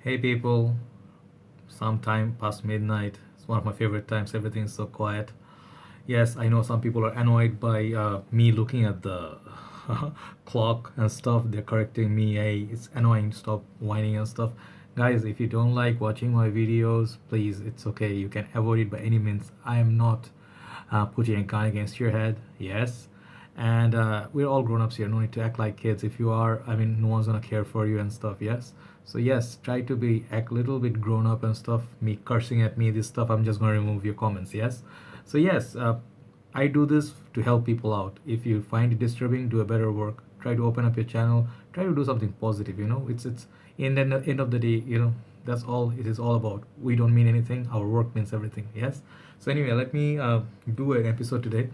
Hey people, sometime past midnight. It's one of my favorite times. Everything is so quiet. Yes, I know some people are annoyed by me looking at the clock and stuff. They're correcting me. Hey, it's annoying. Stop whining and stuff. Guys, if you don't like watching my videos, please, it's okay. You can avoid it by any means. I am not putting a gun against your head. Yes. And we're all grown-ups here. No need to act like kids. If you are, I mean, no one's gonna care for you and stuff. Yes. So yes, try to be act little bit grown up and stuff. Me cursing at me, this stuff, I'm just gonna remove your comments. Yes. So yes, I do this to help people out. If you find it disturbing, do a better work. Try to open up your channel. Try to do something positive. It's in the end of the day. That's all it is all about. We don't mean anything. Our work means everything. Yes. So anyway, let me do an episode today.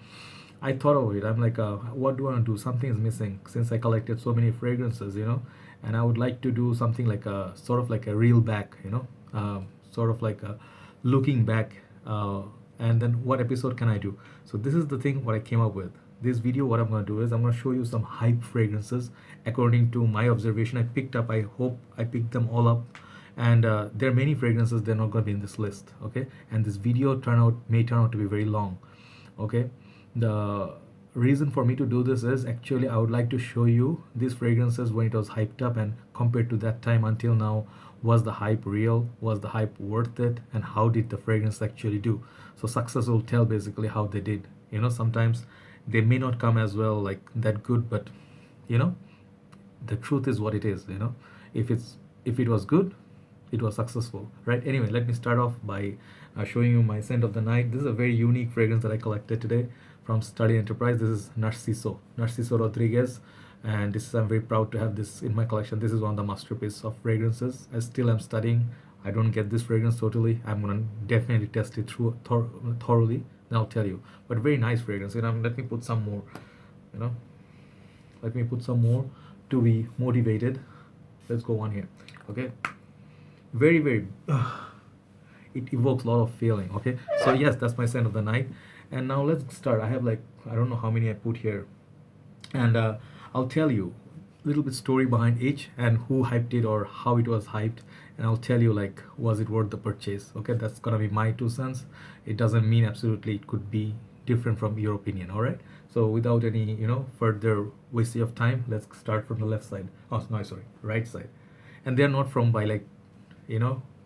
I thought of it. I'm like, what do I want to do? Something is missing since I collected so many fragrances, and I would like to do something like a sort of like a reel back, sort of like a looking back. And then what episode can I do? So this is the thing what I came up with. This video, what I'm gonna do is I'm gonna show you some hype fragrances according to my observation. I picked up. I hope I picked them all up. And there are many fragrances. They're not gonna be in this list. Okay. And this video may turn out to be very long. Okay. The reason for me to do this is actually I would like to show you these fragrances when it was hyped up, and compared to that time until now, was the hype real, was the hype worth it, and how did the fragrance actually do. So success will tell basically how they did. Sometimes they may not come as well, like that good, but you know the truth is what it is. If it was good, it was successful, right? Anyway, let me start off by showing you my scent of the night. This is a very unique fragrance that I collected today from Study Enterprise. This is Narciso Rodriguez, and this is, I'm very proud to have this in my collection. This is one of the masterpieces of fragrances. I still am studying. I don't get this fragrance totally. I'm gonna definitely test it through thoroughly. Then I'll tell you. But very nice fragrance. Let me put some more. You know, let me put some more to be motivated. Let's go on here. Okay. Very very. It evokes a lot of feeling. Okay. So yes, that's my scent of the night. And now let's start. I have like, I don't know how many I put here, and I'll tell you a little bit story behind each and who hyped it or how it was hyped, and I'll tell you like, was it worth the purchase. Okay, that's gonna be my 2 cents. It doesn't mean absolutely it could be different from your opinion. All right. So without any further wasting of time, let's start from the left side. Oh no, sorry, right side. And they're not from by like,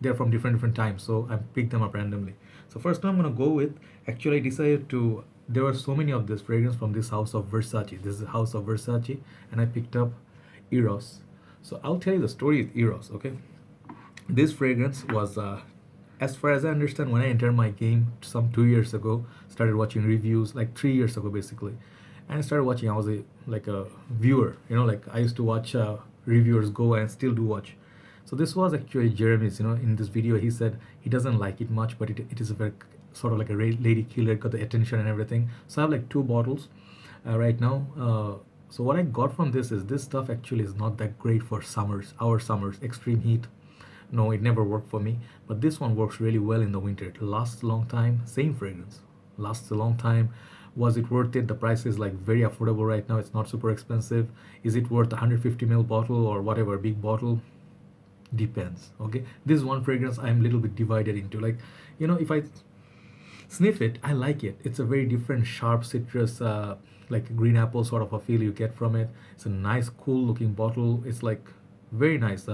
they're from different times, so I picked them up randomly. So first one I'm gonna go with, actually I decided to, there were so many of this fragrance from this house of Versace. This is the house of Versace, and I picked up Eros. So I'll tell you the story with Eros. Okay, this fragrance was as far as I understand, when I entered my game some 2 years ago, started watching reviews like 3 years ago basically, and I started watching. I was like a viewer, like I used to watch reviewers go, and still do watch. So this was actually Jeremy's. In this video he said he doesn't like it much, but it is a very sort of like a lady killer, got the attention and everything. So I have like 2 bottles right now. So what I got from this is, this stuff actually is not that great for our summers, extreme heat. No, it never worked for me. But this one works really well in the winter. It lasts a long time. Same fragrance, lasts a long time. Was it worth it? The price is like very affordable right now. It's not super expensive. Is it worth 150 ml bottle or whatever big bottle? Depends. Okay, this one fragrance I'm a little bit divided into. Like, if I sniff it, I like it. It's a very different sharp citrus, like green apple sort of a feel you get from it. It's a nice cool looking bottle. It's like very nice,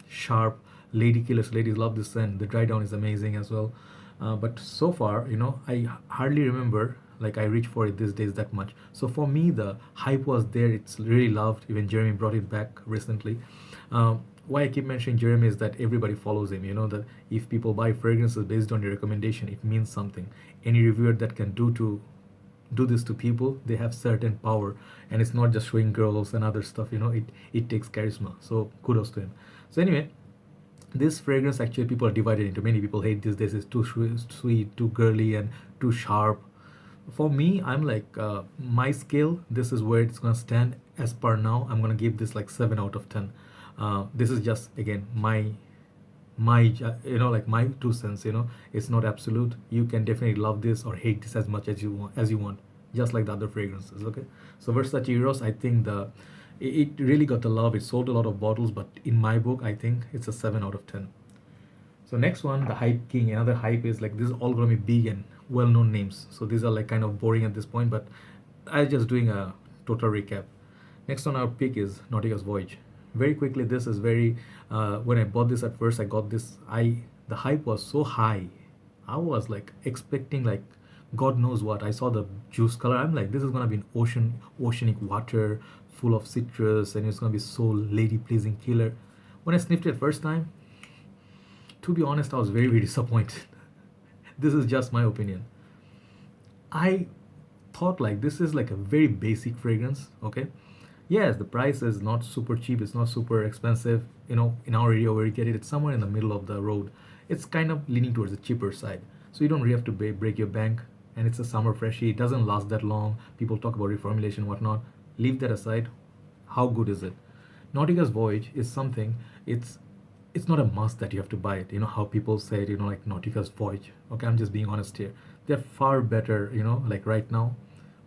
sharp. Lady killers, ladies love this scent. The dry down is amazing as well. But so far, I hardly remember like I reach for it these days that much. So for me, the hype was there. It's really loved. Even Jeremy brought it back recently. Why I keep mentioning Jeremy is that everybody follows him. That if people buy fragrances based on your recommendation, it means something. Any reviewer that can do this to people, they have certain power, and it's not just showing girls and other stuff. It takes charisma. So kudos to him. So anyway, this fragrance actually people are divided into. Many people hate these days. It's too sweet, too girly, and too sharp. For me, I'm like, my scale, this is where it's gonna stand. As per now, I'm gonna give this like 7 out of 10. This is just again my like my 2 cents. It's not absolute. You can definitely love this or hate this as much as you want, just like the other fragrances. Okay, so Versace Eros, I think the It really got the love. It sold a lot of bottles, but in my book, I think it's a 7 out of 10. So next one, the hype king. Another hype is like this is all gonna be big and well-known names. So these are like kind of boring at this point, but I just doing a total recap. Next on our pick is Nautica's Voyage. Very quickly, this is very. When I bought this at first, I got this. The hype was so high. I was like expecting like God knows what. I saw the juice color. I'm like, this is gonna be an oceanic water full of citrus, and it's gonna be so lady pleasing killer. When I sniffed it first time, to be honest, I was very, very disappointed. This is just my opinion. I thought like this is like a very basic fragrance, okay? Yes, the price is not super cheap, it's not super expensive. In our area where you get it, it's somewhere in the middle of the road. It's kind of leaning towards the cheaper side. So you don't really have to break your bank, and it's a summer freshie. It doesn't last that long. People talk about reformulation, whatnot. Leave that aside. How good is it? Nautica's Voyage is something. It's not a must that you have to buy it. You know how people say it, like Nautica's Voyage. Okay, I'm just being honest here. They're far better, like right now,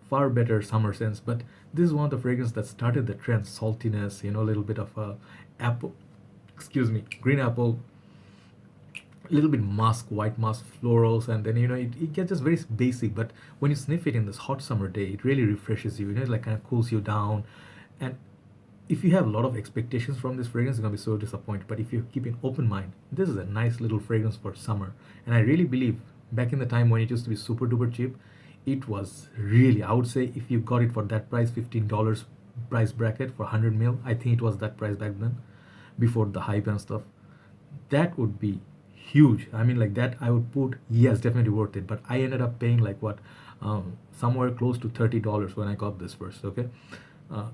far better summer scents. But this is one of the fragrances that started the trend. Saltiness, a little bit of apple, excuse me, green apple, a little bit musk, white musk, florals, and then it gets just very basic. But when you sniff it in this hot summer day, it really refreshes you. It like kind of cools you down, and if you have a lot of expectations from this fragrance, you're gonna be so disappointed. But if you keep an open mind, this is a nice little fragrance for summer. And I really believe back in the time when it used to be super duper cheap, it was really, I would say, if you got it for that price, $15 price bracket for 100 mil, I think it was that price back then, before the hype and stuff. That would be huge. I mean, like that, I would put yes, definitely worth it. But I ended up paying like what, somewhere close to $30 when I got this first. Okay.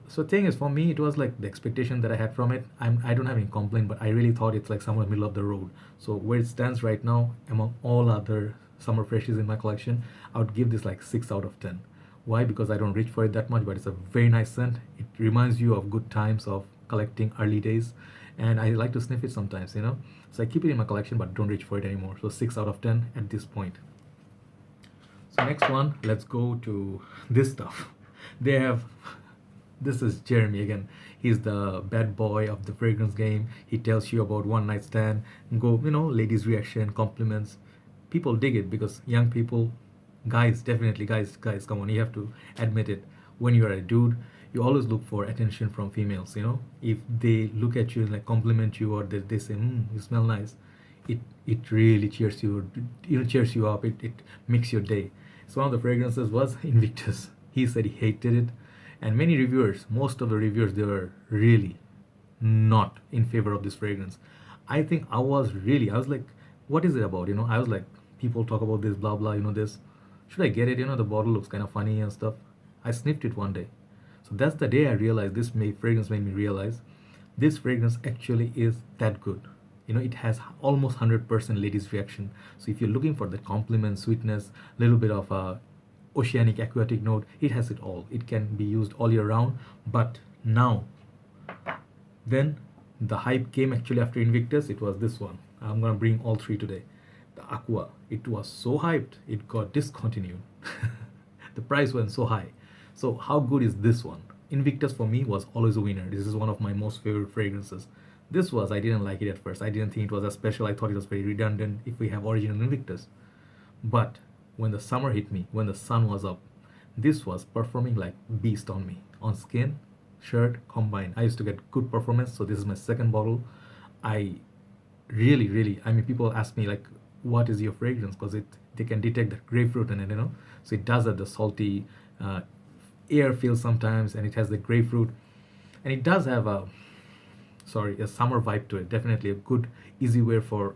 So thing is, for me, it was like the expectation that I had from it. I don't have any complaint, but I really thought it's like somewhere middle of the road. So where it stands right now, among all other summer freshies in my collection, I would give this like 6 out of 10. Why? Because I don't reach for it that much, but it's a very nice scent. It reminds you of good times of collecting early days, and I like to sniff it sometimes. So I keep it in my collection, but don't reach for it anymore. So 6 out of 10 at this point. So next one, let's go to this stuff. They have this is Jeremy again. He's the bad boy of the fragrance game. He tells you about one night stand, go, ladies' reaction, compliments. People dig it because young people, guys, definitely, guys, come on, you have to admit it. When you're a dude, you always look for attention from females. If they look at you and like compliment you, or they say, you smell nice, it really cheers you up. It makes your day. So one of the fragrances was Invictus. He said he hated it, and many reviewers, most of the reviewers, they were really not in favor of this fragrance. I was like, what is it about? I was like, people talk about this, blah blah, this. Should I get it? The bottle looks kind of funny and stuff. I sniffed it one day. So that's the day I realized fragrance made me realize this fragrance actually is that good. It has almost 100% ladies reaction. So if you're looking for the compliment, sweetness, little bit of a oceanic aquatic note, it has it all. It can be used all year round. But now, then the hype came actually after Invictus. It was this one. I'm gonna bring all three today. The Aqua. It was so hyped, it got discontinued. The price went so high. So how good is this one? Invictus for me was always a winner. This is one of my most favorite fragrances. I didn't like it at first. I didn't think it was as special. I thought it was very redundant if we have original Invictus. But when the summer hit me, when the sun was up, this was performing like beast on me. On skin, shirt, combined. I used to get good performance, so this is my second bottle. I really, I mean, people ask me like, what is your fragrance? Because they can detect the grapefruit in it. So it does have the salty air feel sometimes, and it has the grapefruit, and it does have a summer vibe to it. Definitely a good easy wear for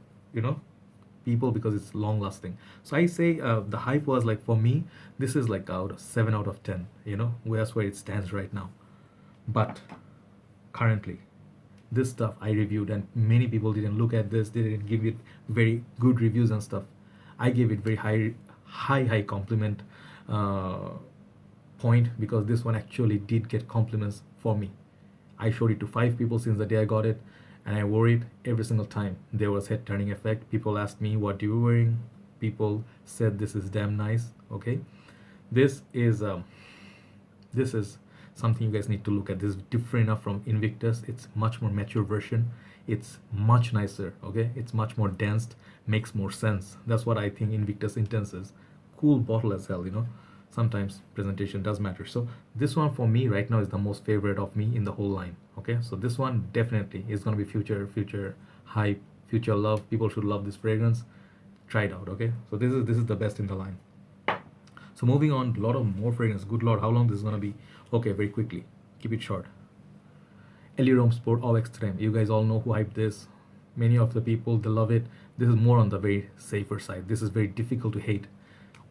people because it's long lasting. So I say the hype was like, for me, this is like out of 7 out of 10. That's where it stands right now. But currently, this stuff I reviewed, and many people didn't look at this. They didn't give it very good reviews and stuff. I gave it very high compliment point, because this one actually did get compliments for me. I showed it to 5 people since the day I got it, and I wore it every single time. There was head turning effect. People asked me, what you were wearing? People said this is damn nice. Okay, this is something you guys need to look at. This is different enough from Invictus. It's much more mature version. It's much nicer, okay? It's much more dense, makes more sense. That's what I think Invictus Intense is. Cool bottle as hell, you know? Sometimes presentation does matter. So this one for me right now is the most favorite of me in the whole line, okay? So this one definitely is gonna be future hype, future love. People should love this fragrance. Try it out, okay? So this is the best in the line. So moving on, a lot of more fragrance. Good lord, how long this is gonna be? Okay, very quickly. Keep it short. Allure Sport Au Extreme. You guys all know who hyped this. Many of the people, they love it. This is more on the very safer side. This is very difficult to hate.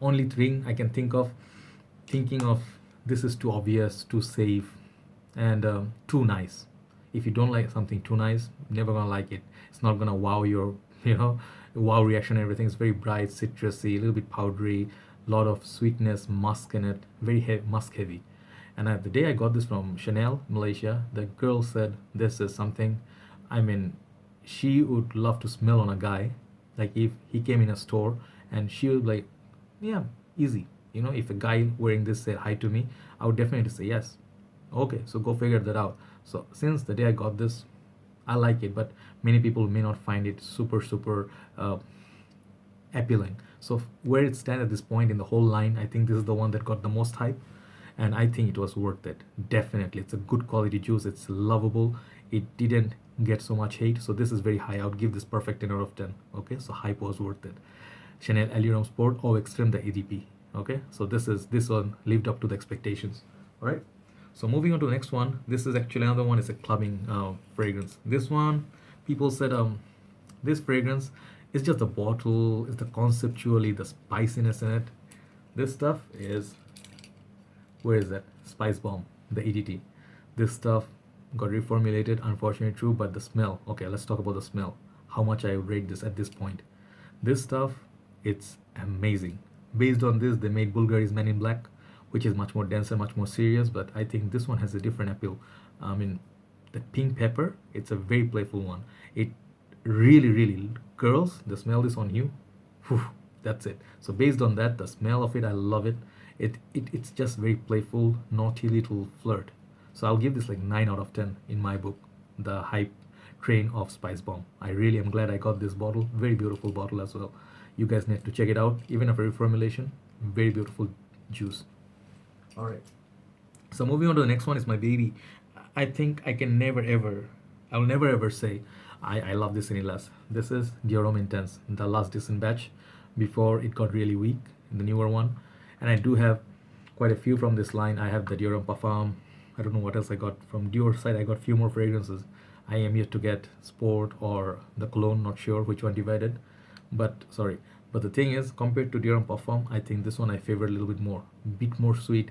Only thing I can thinking of, this is too obvious, too safe, and too nice. If you don't like something too nice, never gonna like it. It's not gonna wow your, wow reaction. Everything is very bright, citrusy, a little bit powdery, lot of sweetness, musk in it, very musk heavy. And the day I got this from Chanel, Malaysia, the girl said this is something, I mean, she would love to smell on a guy. Like if he came in a store and she would like, yeah, easy. If a guy wearing this said hi to me, I would definitely say yes. Okay, so go figure that out. So since the day I got this, I like it, but many people may not find it super appealing. So where it stands at this point in the whole line, I think this is the one that got the most hype, and I think it was worth it. Definitely, it's a good quality juice. It's lovable. It didn't get so much hate, so this is very high. I would give this perfect 10 out of 10. Okay, so hype was worth it. Chanel Allure Sport Au Extreme, the ADP. Okay, so this one lived up to the expectations. All right. So moving on to the next one. This is actually another one. It's a clubbing fragrance. This one, people said this fragrance is just the bottle, it's the conceptually the spiciness in it. This stuff is, where is that? Spicebomb, the EDT. This stuff got reformulated, unfortunately true, but the smell. Okay, let's talk about the smell. How much I rate this at this point. This stuff, it's amazing. Based on this, they made Bulgari's Men in Black, which is much more denser, much more serious, but I think this one has a different appeal. I mean, the pink pepper, it's a very playful one. It really, girls, the smell this on you, whew, that's it. So based on that, the smell of it, I love it. It's just very playful, naughty little flirt. So I'll give this like 9 out of 10 in my book, the hype train of Spicebomb. I really am glad I got this bottle. Very beautiful bottle as well. You guys need to check it out. Even after reformulation, very beautiful juice. All right. So moving on to the next one is my baby. I think I'll never ever say I love this any less. This is Dior Homme Intense, the last decent batch before it got really weak in the newer one. And I do have quite a few from this line. I have the Dior Homme Parfum. I don't know what else I got from Dior side. I got a few more fragrances. I am yet to get Sport or the Cologne, not sure which one divided. But the thing is, compared to Dior Homme Parfum, I think this one I favor a little bit more. Bit more sweet.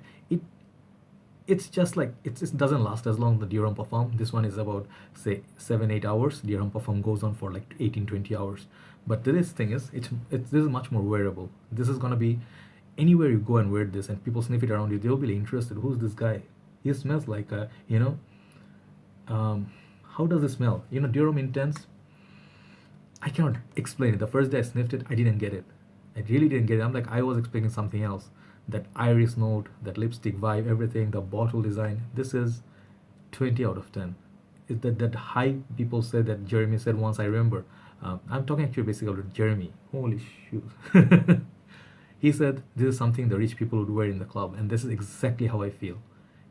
It's just like, it doesn't last as long as the Dior Homme Parfum. This one is about, say, 7-8 hours. Dior Homme Parfum goes on for like 18-20 hours. But this thing is, this is much more wearable. This is gonna be, anywhere you go and wear this and people sniff it around you, they'll be interested. Who's this guy? He smells like, how does it smell? Dior Homme Intense, I cannot explain it. The first day I sniffed it, I didn't get it. I really didn't get it. I'm like, I was expecting something else. That iris note, that lipstick vibe, everything, the bottle design. This is 20 out of 10. Is that high people said that Jeremy said once, I remember. I'm talking actually basically about Jeremy. Holy shoot. He said this is something the rich people would wear in the club. And this is exactly how I feel.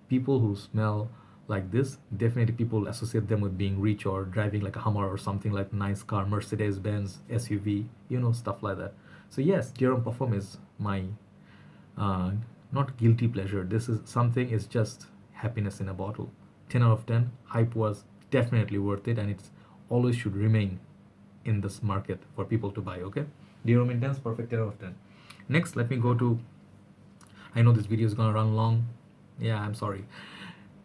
People who smell like this, definitely people associate them with being rich or driving like a Hummer or something like nice car, Mercedes-Benz, SUV, stuff like that. So yes, Dior Homme Parfum is my not guilty pleasure. This is something, it's just happiness in a bottle. 10 out of 10. Hype was definitely worth it, and it's always should remain in this market for people to buy. Okay, Dior Homme Intense, perfect 10 out of 10. Next, let me go to, I know this video is gonna run long. Yeah, I'm sorry.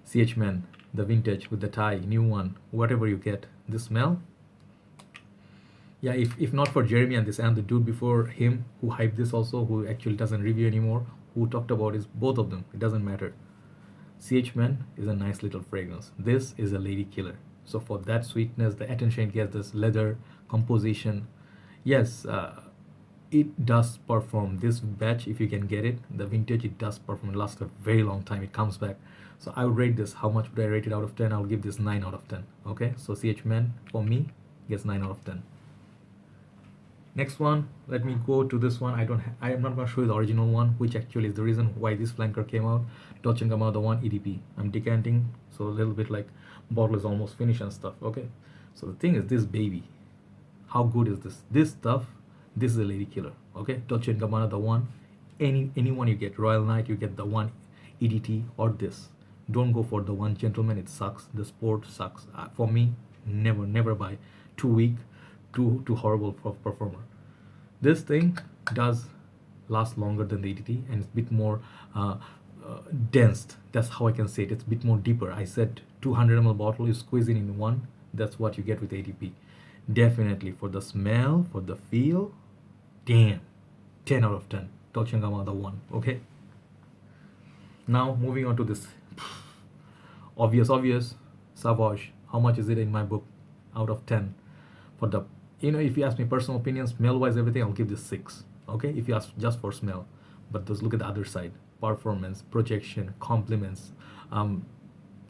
CH Men, the vintage with the tie, new one, whatever you get. The smell, yeah, if not for Jeremy and the dude before him who hyped this also, who actually doesn't review anymore, who talked about is both of them. It doesn't matter. CH Men is a nice little fragrance. This is a lady killer. So for that sweetness, the attention it gets, this leather composition, yes, it does perform. This batch, if you can get it, the vintage, it does perform. It lasts a very long time. It comes back. So I would rate this. How much would I rate it out of 10? I'll give this 9 out of 10. Okay, so CH Men for me gets 9 out of 10. Next one, let me go to this one. I am not going to show you the original one, which actually is the reason why this flanker came out. Dolce Gabbana The One EDP. I'm decanting, so a little bit like bottle is almost finished and stuff. Okay, so the thing is, this baby, how good is this? This stuff, this is a lady killer. Okay, Dolce Gabbana The One. Anyone you get, Royal Night, you get The One EDT or this. Don't go for The One Gentleman. It sucks. The sport sucks. For me, never buy. Too weak, too horrible for performer. This thing does last longer than the EDT, and it's a bit more dense. That's how I can say it. It's a bit more deeper. I said 200 ml bottle, you squeeze it in one. That's what you get with ADP. Definitely for the smell, for the feel, damn, 10 out of 10. Dolce & Gabbana The One. Okay. Now moving on to this obvious Sauvage. How much is it in my book out of 10? For the, if you ask me personal opinions, smell wise, everything, I'll give this 6. Okay, if you ask just for smell. But just look at the other side: performance, projection, compliments,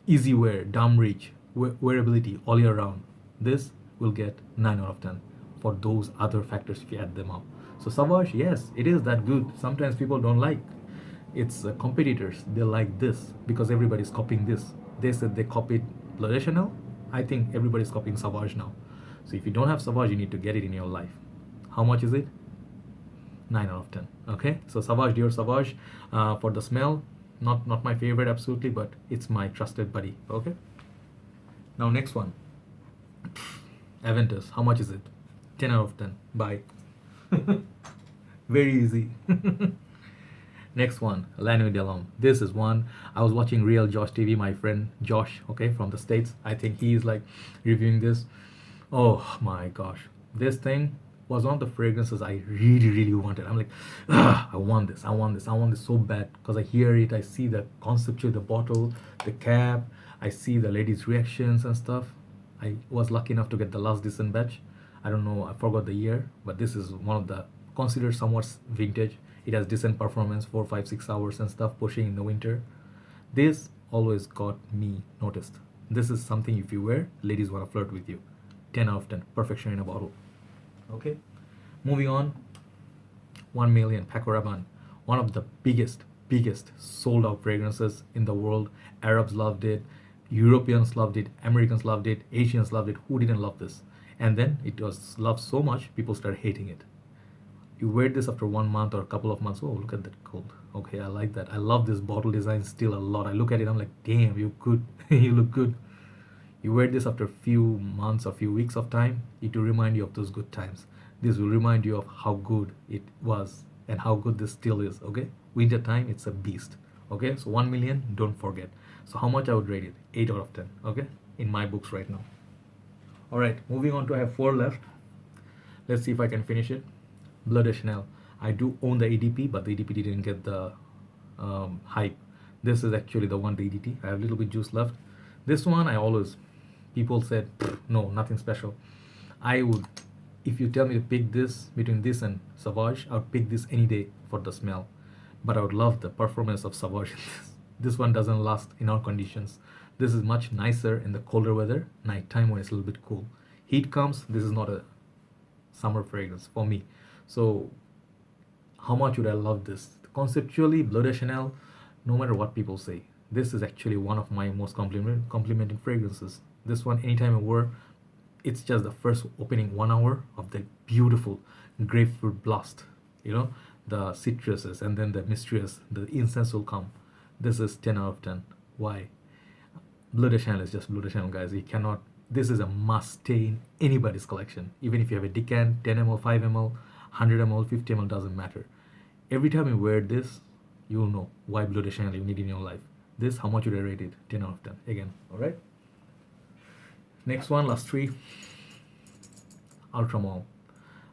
easy wear, dumb reach, wearability all year round. This will get 9 out of 10 for those other factors if you add them up. So Sauvage, yes, it is that good. Sometimes people don't like. It's competitors, they like this because everybody's copying this. They said they copied Bleu de Chanel. I think everybody's copying Sauvage now. So if you don't have Sauvage, you need to get it in your life. How much is it? 9 out of 10. Okay, so Sauvage, Dior Sauvage, for the smell, not my favorite absolutely, but it's my trusted buddy. Okay, now next one, Aventus. How much is it? 10 out of 10. Buy. Very easy. Next one, La Nuit de l'Homme. This is one, I was watching Real Josh TV, my friend Josh, okay, from the States. I think he is like reviewing this. Oh my gosh, this thing was one of the fragrances I really wanted. I'm like, I want this so bad, because I hear it, I see the conceptual, the bottle, the cap, I see the ladies' reactions and stuff. I was lucky enough to get the last decent batch. I don't know, I forgot the year, but this is one of the considered somewhat vintage. It has decent performance, 4, 5, 6 hours and stuff, pushing in the winter. This always got me noticed. This is something if you wear, ladies want to flirt with you. 10 out of 10, perfection in a bottle. Okay, moving on. 1 million, Paco Rabanne. One of the biggest sold out fragrances in the world. Arabs loved it, Europeans loved it, Americans loved it, Asians loved it. Who didn't love this? And then it was loved so much, people started hating it. You wear this after 1 month or a couple of months. Oh, look at that gold. Okay, I like that. I love this bottle design still a lot. I look at it, I'm like, damn, you good. You look good. You wear this after a few months or few weeks of time, it will remind you of those good times. This will remind you of how good it was and how good this still is. Okay, winter time, it's a beast. Okay, so 1 million, don't forget. So how much I would rate it? 8 out of 10. Okay, in my books right now. All right, moving on to, I have 4 left. Let's see if I can finish it. Bleu de Chanel. I do own the ADP, but the ADP didn't get the hype. This is actually the one, the ADT. I have a little bit juice left. This one, I always, people said, no, nothing special. I would, if you tell me to pick this between this and Sauvage, I would pick this any day for the smell. But I would love the performance of Sauvage in this. This one doesn't last in our conditions. This is much nicer in the colder weather, nighttime when it's a little bit cool. Heat comes, this is not a summer fragrance for me. So how much would I love this? Conceptually, Bleu de Chanel, no matter what people say, this is actually one of my most complimenting fragrances. This one, anytime I wear, it's just the first opening 1 hour of the beautiful grapefruit blast, the citruses, and then the mysterious, the incense will come. This is 10 out of 10. Why? Bleu de Chanel is just Bleu de Chanel, guys. You cannot, this is a must stay in anybody's collection. Even if you have a decant, 10 ml, 5 ml, 100 ml, 50 ml, doesn't matter. Every time you wear this, you'll know why Bleu de Chanel you need in your life. This, how much would I rate it? 10 out of 10 again. All right, next one, last 3. Ultramall.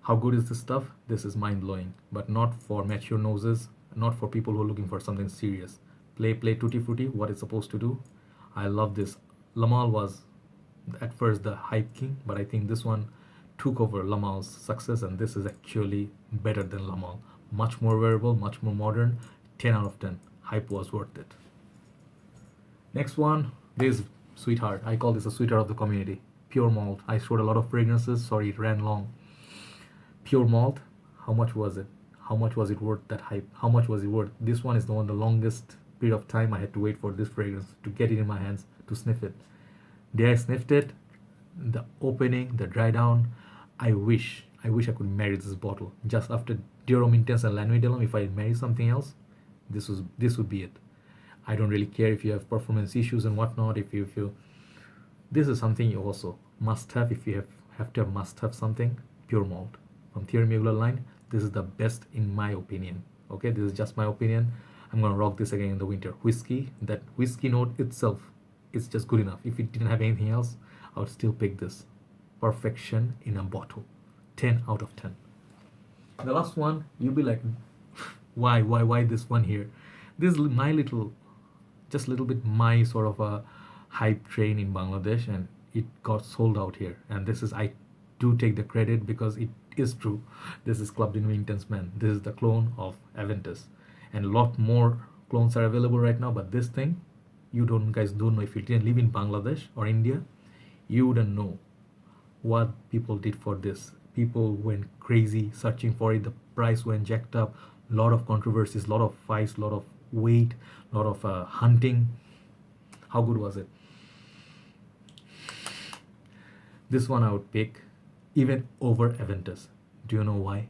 How good is this stuff? This is mind-blowing, but not for mature noses, not for people who are looking for something serious. Play tutti frutti, what it's supposed to do. I love this. Lamal was at first the hype king, but I think this one took over Lamal's success, and this is actually better than Lamal. Much more wearable, much more modern. 10 out of 10. Hype was worth it. Next one, this sweetheart. I call this a sweetheart of the community. Pure malt. I showed a lot of fragrances. Sorry, it ran long. Pure malt. How much was it? How much was it worth that hype? How much was it worth? This one is the one, the longest period of time I had to wait for this fragrance to get it in my hands, to sniff it. Day I sniffed it, the opening, the dry down. I wish I could marry this bottle. Just after Dior Homme Intense and La Nuit de l'Homme, if I marry something else, this would be it. I don't really care if you have performance issues and whatnot. If you this is something you also must have. If you have to have must have something, pure malt from Thierry Mugler line. This is the best in my opinion. Okay, this is just my opinion. I'm gonna rock this again in the winter. Whiskey, that whiskey note itself, it's just good enough. If it didn't have anything else, I would still pick this. Perfection in a bottle. 10 out of 10. The last one, you'll be like, why this one here? This is my little, just a little bit my sort of a hype train in Bangladesh, and it got sold out here. And this is, I do take the credit because it is true. This is Club de Nuit Intense Men. This is the clone of Aventus. And a lot more clones are available right now, but this thing, guys don't know. If you didn't live in Bangladesh or India, you wouldn't know what people did for this. People went crazy searching for it. The price went jacked up. A lot of controversies, a lot of fights, a lot of wait, a lot of hunting. How good was it? This one I would pick even over Aventus. Do you know why?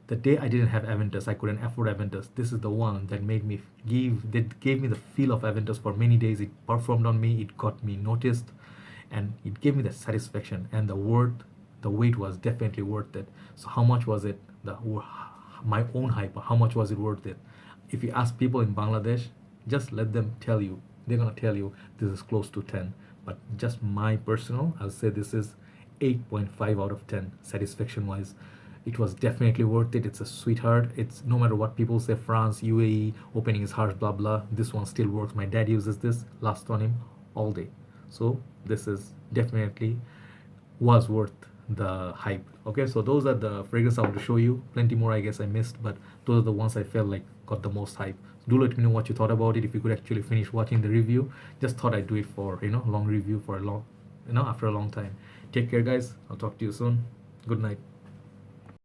The day I didn't have Aventus, I couldn't afford Aventus. This is the one that gave me the feel of Aventus for many days. It performed on me, it got me noticed, and it gave me the satisfaction. And the wait was definitely worth it. So how much was it? My own hype, how much was it worth it? If you ask people in Bangladesh, just let them tell you. They're gonna tell you this is close to 10. But just my personal, I'll say this is 8.5 out of 10 satisfaction wise. It was definitely worth it. It's a sweetheart. It's no matter what people say, France, UAE, opening is harsh, blah blah. This one still works. My dad uses this, last on him all day. So this is definitely was worth the hype. Okay, so those are the fragrances I want to show you. Plenty more I guess I missed, but those are the ones I felt like got the most hype. Do let me know what you thought about it. If you could actually finish watching the review, just thought I'd do it for long review for a long after a long time. Take care guys. I'll talk to you soon. Good night.